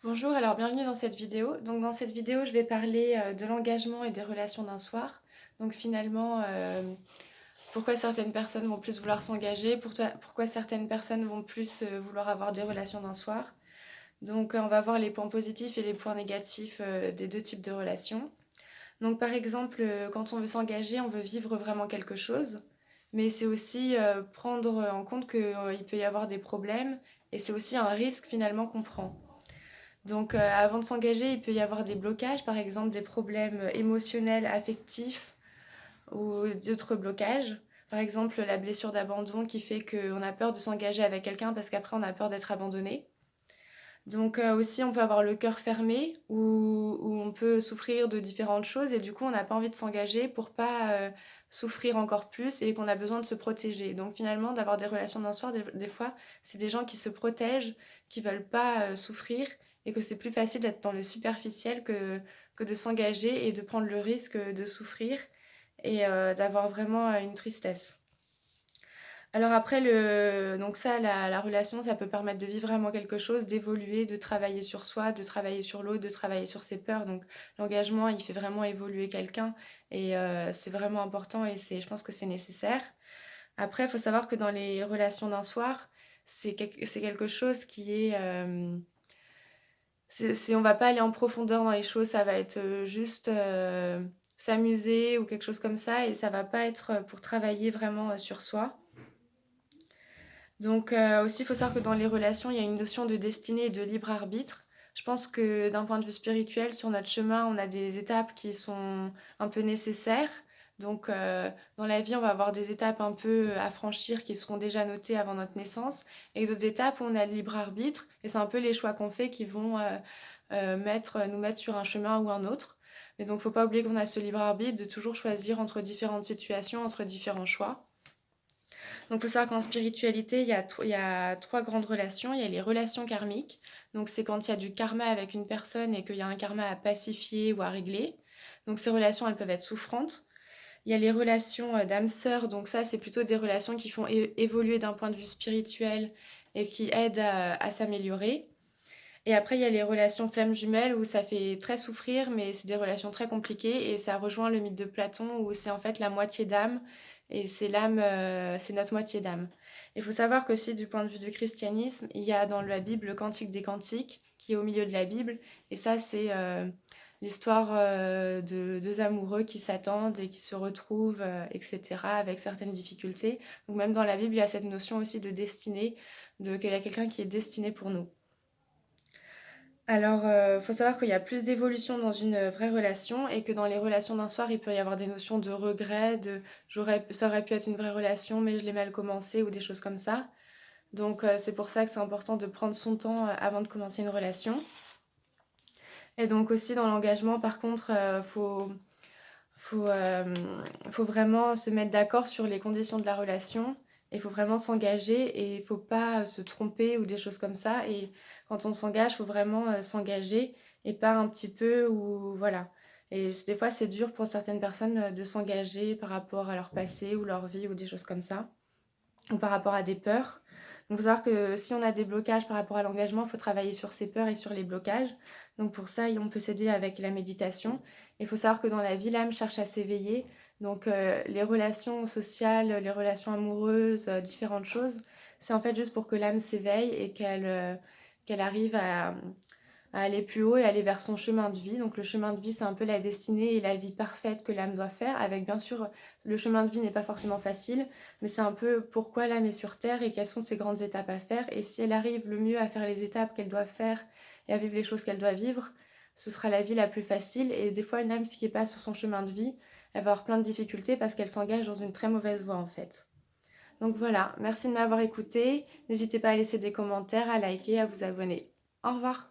Bonjour, alors bienvenue dans cette vidéo. Donc dans cette vidéo, je vais parler de l'engagement et des relations d'un soir. Donc finalement, pourquoi certaines personnes vont plus vouloir s'engager, pourquoi certaines personnes vont plus vouloir avoir des relations d'un soir. Donc on va voir les points positifs et les points négatifs des deux types de relations. Donc par exemple, quand on veut s'engager, on veut vivre vraiment quelque chose, mais c'est aussi prendre en compte qu'il peut y avoir des problèmes et c'est aussi un risque finalement qu'on prend. Donc avant de s'engager, il peut y avoir des blocages, par exemple des problèmes émotionnels, affectifs ou d'autres blocages. Par exemple, la blessure d'abandon qui fait qu'on a peur de s'engager avec quelqu'un parce qu'après on a peur d'être abandonné. Donc aussi on peut avoir le cœur fermé où on peut souffrir de différentes choses et du coup on n'a pas envie de s'engager pour pas souffrir encore plus et qu'on a besoin de se protéger. Donc finalement d'avoir des relations d'un soir, des fois c'est des gens qui se protègent, qui veulent pas souffrir et que c'est plus facile d'être dans le superficiel que de s'engager et de prendre le risque de souffrir et d'avoir vraiment une tristesse. Alors après, donc ça, la relation, ça peut permettre de vivre vraiment quelque chose, d'évoluer, de travailler sur soi, de travailler sur l'autre, de travailler sur ses peurs. Donc l'engagement, il fait vraiment évoluer quelqu'un et c'est vraiment important et je pense que c'est nécessaire. Après, il faut savoir que dans les relations d'un soir, c'est quelque chose qui est... on va pas aller en profondeur dans les choses, ça va être juste s'amuser ou quelque chose comme ça et ça va pas être pour travailler vraiment sur soi. Donc aussi, il faut savoir que dans les relations, il y a une notion de destinée et de libre arbitre. Je pense que d'un point de vue spirituel, sur notre chemin, on a des étapes qui sont un peu nécessaires. Donc dans la vie, on va avoir des étapes un peu à franchir qui seront déjà notées avant notre naissance et d'autres étapes où on a le libre arbitre et c'est un peu les choix qu'on fait qui vont nous mettre sur un chemin ou un autre. Mais donc, il ne faut pas oublier qu'on a ce libre arbitre de toujours choisir entre différentes situations, entre différents choix. Donc, il faut savoir qu'en spiritualité, il y a trois grandes relations. Il y a les relations karmiques. Donc, c'est quand il y a du karma avec une personne et qu'il y a un karma à pacifier ou à régler. Donc, ces relations, elles peuvent être souffrantes. Il y a les relations d'âme sœur. Donc, ça, c'est plutôt des relations qui font évoluer d'un point de vue spirituel et qui aident à s'améliorer. Et après, il y a les relations flammes jumelles où ça fait très souffrir, mais c'est des relations très compliquées et ça rejoint le mythe de Platon où c'est en fait la moitié d'âme et c'est l'âme, c'est notre moitié d'âme. Il faut savoir qu'aussi du point de vue du christianisme, il y a dans la Bible le Cantique des Cantiques qui est au milieu de la Bible et ça c'est l'histoire de deux amoureux qui s'attendent et qui se retrouvent, etc. avec certaines difficultés. Donc même dans la Bible, il y a cette notion aussi de destinée, qu'il y a quelqu'un qui est destiné pour nous. Alors, faut savoir qu'il y a plus d'évolution dans une vraie relation et que dans les relations d'un soir, il peut y avoir des notions de regret, ça aurait pu être une vraie relation, mais je l'ai mal commencé ou des choses comme ça. Donc, c'est pour ça que c'est important de prendre son temps avant de commencer une relation. Et donc aussi dans l'engagement, par contre, faut, euh, faut vraiment se mettre d'accord sur les conditions de la relation. Il faut vraiment s'engager et il faut pas se tromper ou des choses comme ça. Et quand on s'engage, il faut vraiment s'engager et pas un petit peu ou voilà. Et des fois, c'est dur pour certaines personnes de s'engager par rapport à leur passé ou leur vie ou des choses comme ça ou par rapport à des peurs. Donc, il faut savoir que si on a des blocages par rapport à l'engagement, il faut travailler sur ces peurs et sur les blocages. Donc, pour ça, on peut s'aider avec la méditation. Il faut savoir que dans la vie, l'âme cherche à s'éveiller. Donc, les relations sociales, les relations amoureuses, différentes choses, c'est en fait juste pour que l'âme s'éveille et qu'elle arrive à aller plus haut et aller vers son chemin de vie. Donc le chemin de vie, c'est un peu la destinée et la vie parfaite que l'âme doit faire, avec bien sûr, le chemin de vie n'est pas forcément facile, mais c'est un peu pourquoi l'âme est sur Terre et quelles sont ses grandes étapes à faire. Et si elle arrive le mieux à faire les étapes qu'elle doit faire et à vivre les choses qu'elle doit vivre, ce sera la vie la plus facile. Et des fois, une âme qui est pas sur son chemin de vie, elle va avoir plein de difficultés parce qu'elle s'engage dans une très mauvaise voie en fait. Donc voilà, merci de m'avoir écouté. N'hésitez pas à laisser des commentaires, à liker, à vous abonner. Au revoir.